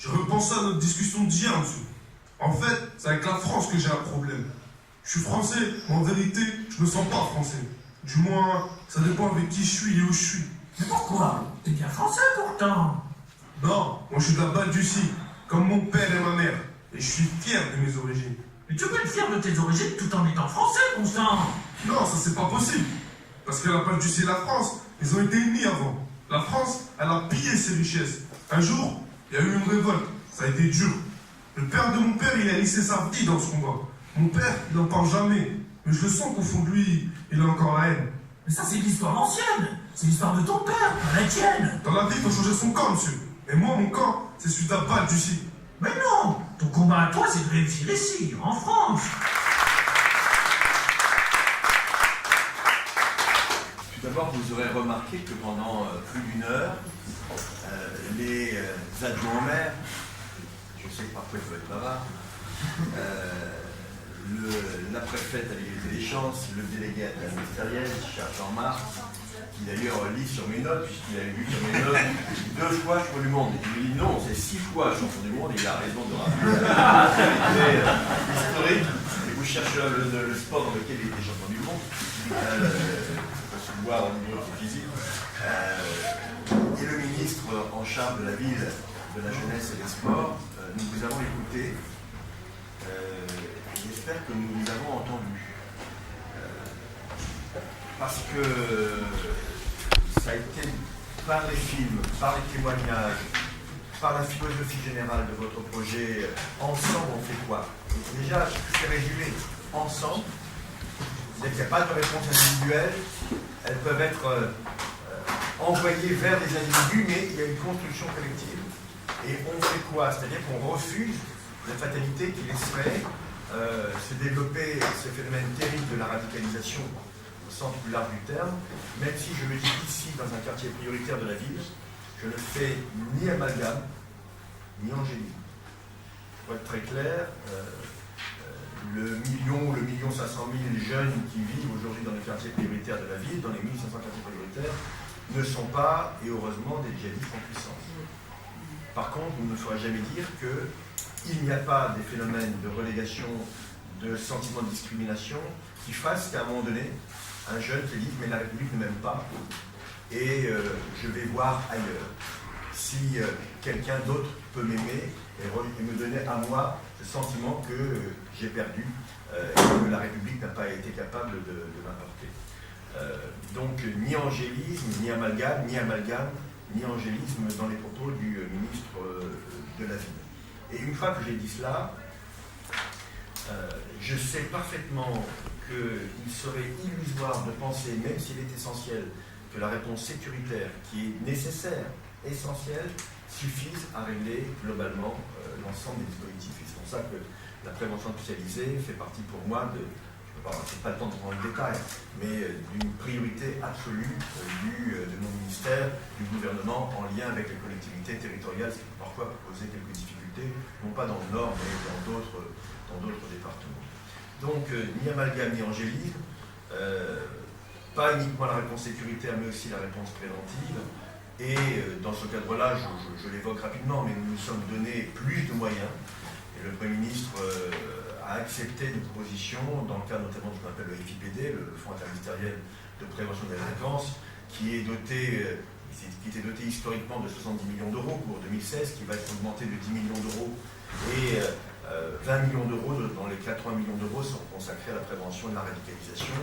J'ai repensé à notre discussion d'hier, monsieur. En fait, c'est avec la France que j'ai un problème. Je suis français, mais en vérité, je me sens pas français. Du moins, ça dépend avec qui je suis et où je suis. Mais pourquoi? T'es bien français pourtant. Non, moi je suis de la Balle du Sud, comme mon père et ma mère. Et je suis fier de mes origines. Mais tu peux être fier de tes origines tout en étant français, bon sang. Non, ça c'est pas possible. Parce que la Balle du Sud et la France, ils ont été ennemis avant. La France, elle a pillé ses richesses. Un jour, il y a eu une révolte. Ça a été dur. Le père de mon père, il a laissé sa vie dans ce combat. Mon père, il n'en parle jamais. Mais je le sens qu'au fond de lui, il a encore la haine. Mais ça, c'est l'histoire ancienne. C'est l'histoire de ton père, pas la tienne. Dans la vie, il faut changer son camp, monsieur. Et moi, mon camp, c'est celui de la Balle du Sud. Mais non, ton combat à toi, c'est de réussir ici, en France. Tout d'abord, vous aurez remarqué que pendant plus d'une heure, les adjoints au maire, je sais que parfois il faut être bavard, la préfète à l'égalité des chances, le délégué interministériel, cher Jean-Marc, qui d'ailleurs lit sur mes notes, puisqu'il a lu sur mes notes 2 fois champion du monde. Il me dit non, c'est 6 fois champion du monde, et il a raison de rappeler historique. Et vous cherchez le sport dans lequel il était champion du monde, on peut se voir au niveau physique. Et le ministre en charge de la ville, de la jeunesse et des sports, nous vous avons écouté. J'espère que nous vous avons entendu. Parce que ça a été par les films, par les témoignages, par la philosophie générale de votre projet, ensemble on fait quoi? Déjà, c'est résumé, ensemble, c'est-à-dire qu'il n'y a pas de réponse individuelle, elles peuvent être envoyées vers des individus, mais il y a une construction collective. Et on fait quoi? C'est-à-dire qu'on refuse la fatalité qui laisserait se développer ce phénomène terrible de la radicalisation au sens plus large du terme, même si je le dis ici dans un quartier prioritaire de la ville, je ne fais ni amalgame, ni angélisme. Pour être très clair, le 1,5 million jeunes qui vivent aujourd'hui dans les quartiers prioritaires de la ville, dans les 1500 quartiers prioritaires, ne sont pas, et heureusement, des djihadistes en puissance. Par contre, vous ne me ferez jamais dire qu'il n'y a pas des phénomènes de relégation, de sentiments de discrimination qui fassent qu'à un moment donné, un jeune se dise « mais la République ne m'aime pas et je vais voir ailleurs ». Si quelqu'un d'autre peut m'aimer et me donner à moi ce sentiment que j'ai perdu et que la République n'a pas été capable de m'apporter. Donc ni angélisme, ni amalgame, ni angélisme dans les propos du ministre de la Ville. Et une fois que j'ai dit cela, je sais parfaitement qu'il serait illusoire de penser, même s'il est essentiel, que la réponse sécuritaire, qui est nécessaire, essentielle, suffise à régler globalement l'ensemble des dispositifs. Et c'est pour ça que la prévention spécialisée fait partie pour moi de, je n'ai pas le temps de prendre le détail, mais d'une priorité absolue de mon ministère, du gouvernement, en lien avec les collectivités territoriales, ce qui peut parfois poser quelques difficultés, non pas dans le Nord, mais dans d'autres départements. Donc, ni amalgame, ni angélisme, pas uniquement la réponse sécuritaire, mais aussi la réponse préventive. Et dans ce cadre-là, je l'évoque rapidement, mais nous nous sommes donné plus de moyens. Et le Premier ministre a accepté des propositions, dans le cadre notamment de ce qu'on appelle le FIPD, le Fonds interministériel de prévention de la délinquance, qui était doté historiquement de 70 millions d'euros pour 2016, qui va être augmenté de 10 millions d'euros, et 20 millions d'euros, dans les 80 millions d'euros, seront consacrés à la prévention de la radicalisation.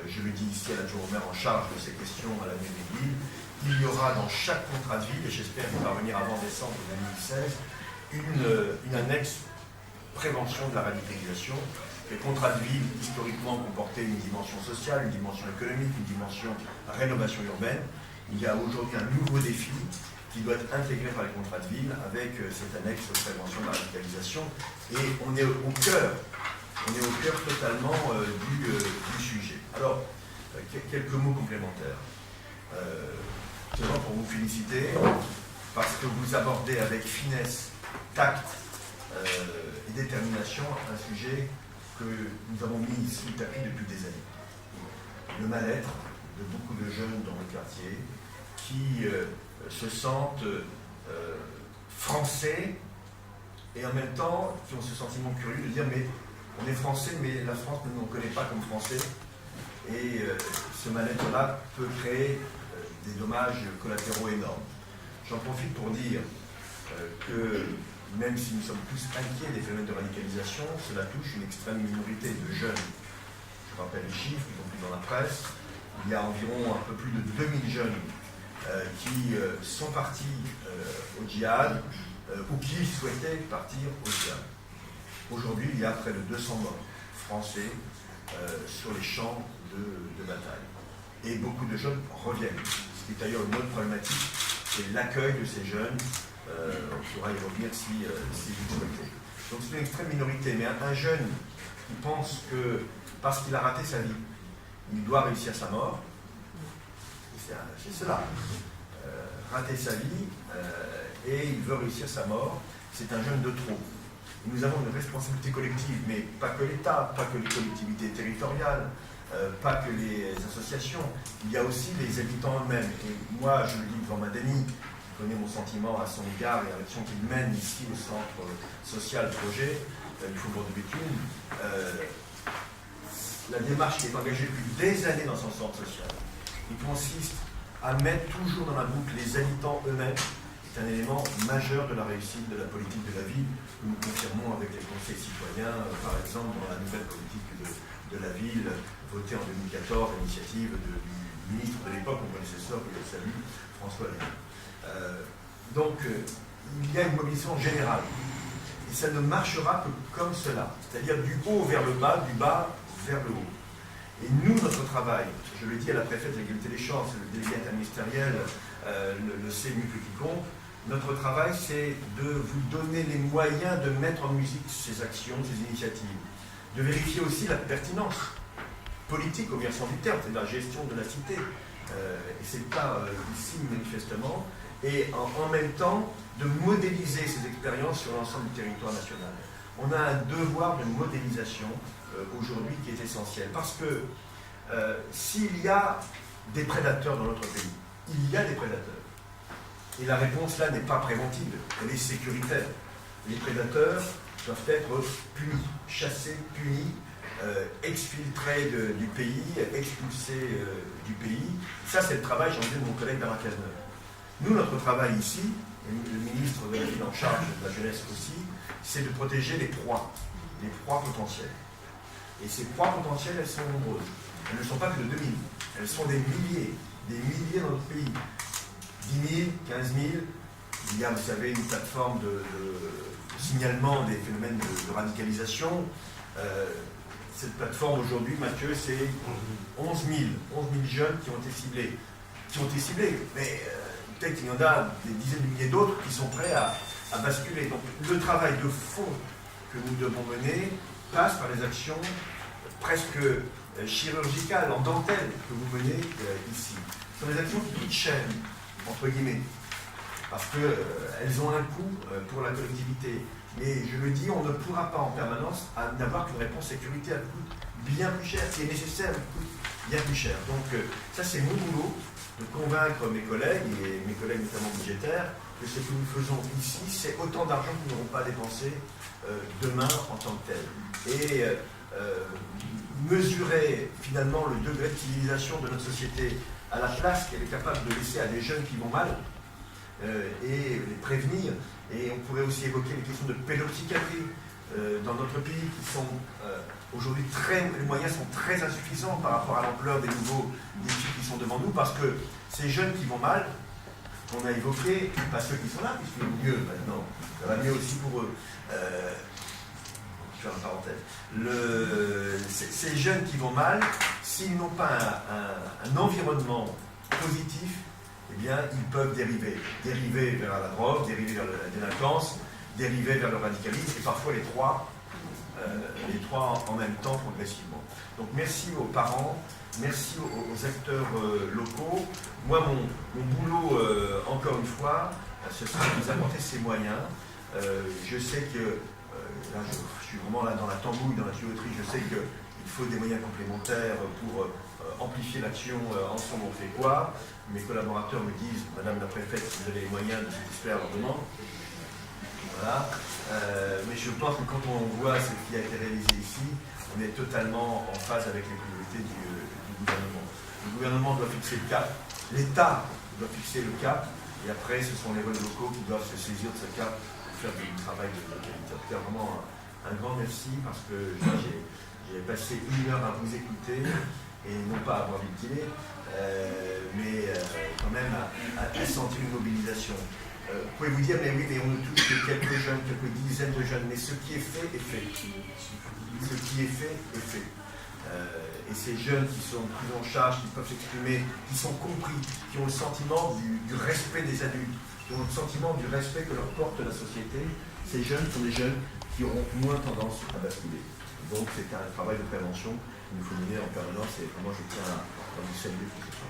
Je le dis ici à l'adjoint au maire en charge de ces questions à la mairie de Lille. Il y aura dans chaque contrat de ville, et j'espère y parvenir avant décembre 2016, une annexe prévention de la radicalisation. Les contrats de ville, historiquement, comportaient une dimension sociale, une dimension économique, une dimension rénovation urbaine. Il y a aujourd'hui un nouveau défi qui doit être intégré par les contrats de ville avec cette annexe prévention de la radicalisation. Et on est au cœur totalement du sujet. Alors, quelques mots complémentaires. Seulement pour vous féliciter, parce que vous abordez avec finesse, tact et détermination un sujet que nous avons mis sous le tapis depuis des années. Le mal-être de beaucoup de jeunes dans le quartier qui se sentent français et en même temps qui ont ce sentiment curieux de dire mais on est français, mais la France ne nous connaît pas comme français, et ce mal-être-là peut créer des dommages collatéraux énormes. J'en profite pour dire que même si nous sommes tous inquiets des phénomènes de radicalisation, cela touche une extrême minorité de jeunes. Je rappelle les chiffres, y compris dans la presse. Il y a environ un peu plus de 2000 jeunes qui sont partis au djihad ou qui souhaitaient partir au djihad. Aujourd'hui, il y a près de 200 morts français sur les champs de bataille. Et beaucoup de jeunes reviennent. Ce qui est d'ailleurs une autre problématique, c'est l'accueil de ces jeunes. On pourra y revenir si vous souhaitez. Donc c'est une extrême minorité, mais un jeune qui pense que parce qu'il a raté sa vie, il doit réussir sa mort, c'est cela. Rater sa vie et il veut réussir sa mort, c'est un jeune de trop. Et nous avons une responsabilité collective, mais pas que l'État, pas que les collectivités territoriales, pas que les associations, il y a aussi les habitants eux-mêmes. Et moi, je le dis devant Madani, qui connaît mon sentiment à son égard et à l'action qu'il mène ici au centre social projet du Faubourg de Béthune, la démarche qui est engagée depuis des années dans son centre social, il consiste à mettre toujours dans la boucle les habitants eux-mêmes, est un élément majeur de la réussite de la politique de la ville, que nous confirmons avec les conseils citoyens, par exemple dans la nouvelle politique de la ville, votée en 2014, à l'initiative du ministre de l'époque, mon prédécesseur, que je salue, François Lévy. Donc, il y a une mobilisation générale. Et ça ne marchera que comme cela, c'est-à-dire du haut vers le bas, du bas vers le haut. Et nous, notre travail, je le dis à la préfète de l'égalité des chances, le délégué interministériel le sait mieux que quiconque, notre travail, c'est de vous donner les moyens de mettre en musique ces actions, ces initiatives, de vérifier aussi la pertinence politique au versant du terme, c'est la gestion de la cité. Et c'est le cas ici, manifestement, et en même temps, de modéliser ces expériences sur l'ensemble du territoire national. On a un devoir de modélisation aujourd'hui qui est essentiel, parce que s'il y a des prédateurs dans notre pays, il y a des prédateurs. Et la réponse là n'est pas préventive, elle est sécuritaire. Les prédateurs doivent être punis, chassés, punis, exfiltrés du pays, expulsés du pays. Ça, c'est le travail, j'en dis, de mon collègue Bernard Cazeneuve. Nous, notre travail ici, et le ministre de la Ville en charge de la jeunesse aussi, c'est de protéger les proies potentielles. Et ces proies potentielles, elles sont nombreuses. Elles ne sont pas que de 2000, elles sont des milliers dans notre pays. 10 000, 15 000, il y a, vous savez, une plateforme de signalement des phénomènes de radicalisation. Cette plateforme aujourd'hui, Mathieu, c'est 11 000 jeunes qui ont été ciblés. Mais peut-être qu'il y en a des dizaines de milliers d'autres qui sont prêts à basculer. Donc le travail de fond que nous devons mener passe par les actions presque chirurgicales, en dentelle, que vous menez ici. Ce sont des actions qui coûtent cher, entre guillemets, parce qu'elles ont un coût pour la collectivité. Mais je le dis, on ne pourra pas en permanence n'avoir qu'une réponse sécuritaire qui coûte bien plus cher, qui est nécessaire, qui coûte bien plus cher. Donc ça, c'est mon boulot, de convaincre mes collègues, et mes collègues notamment budgétaires, que ce que nous faisons ici, c'est autant d'argent que nous n'aurons pas dépensé demain en tant que tel. Et mesurer finalement le degré de civilisation de notre société à la place qu'elle est capable de laisser à des jeunes qui vont mal, et les prévenir. Et on pourrait aussi évoquer les questions de pédopsychiatrie dans notre pays qui sont aujourd'hui les moyens sont très insuffisants par rapport à l'ampleur des nouveaux défis qui sont devant nous, parce que ces jeunes qui vont mal, qu'on a évoqués, pas ceux qui sont là, puisqu'ils vont mieux maintenant, ça va mieux aussi pour eux. Je vais faire une parenthèse. Ces jeunes qui vont mal, s'ils n'ont pas un environnement positif, eh bien, ils peuvent dériver vers la drogue, dériver vers la délinquance, dériver vers le radicalisme, et parfois les trois en même temps progressivement. Donc merci aux parents, merci aux acteurs locaux. Moi, mon boulot, encore une fois, ce sera de vous apporter ces moyens. Je sais que, là je suis vraiment là dans la tambouille, dans la tuyauterie, je sais qu'il faut des moyens complémentaires pour amplifier l'action ensemble on fait quoi. Mes collaborateurs me disent, Madame la Préfète, si vous avez les moyens de satisfaire leur demande. Voilà. Mais je pense que quand on voit ce qui a été réalisé ici, on est totalement en phase avec les priorités du gouvernement. Le gouvernement doit fixer le cap, l'État doit fixer le cap, et après ce sont les relais locaux qui doivent se saisir de ce cap pour faire du travail de qualité. En tout cas, vraiment un grand merci parce que j'ai passé 1 heure à vous écouter et non pas à avoir du dîner, mais quand même à sentir une mobilisation. Vous pouvez vous dire, mais oui, mais on ne touche que quelques jeunes, quelques dizaines de jeunes, mais ce qui est fait est fait. Ce qui est fait est fait. Et ces jeunes qui sont pris en charge, qui peuvent s'exprimer, qui sont compris, qui ont le sentiment du respect des adultes, qui ont le sentiment du respect que leur porte la société, ces jeunes sont des jeunes qui auront moins tendance à basculer. Donc c'est un travail de prévention qu'il nous faut mener en permanence et vraiment je tiens à vous saluer pour ce travail.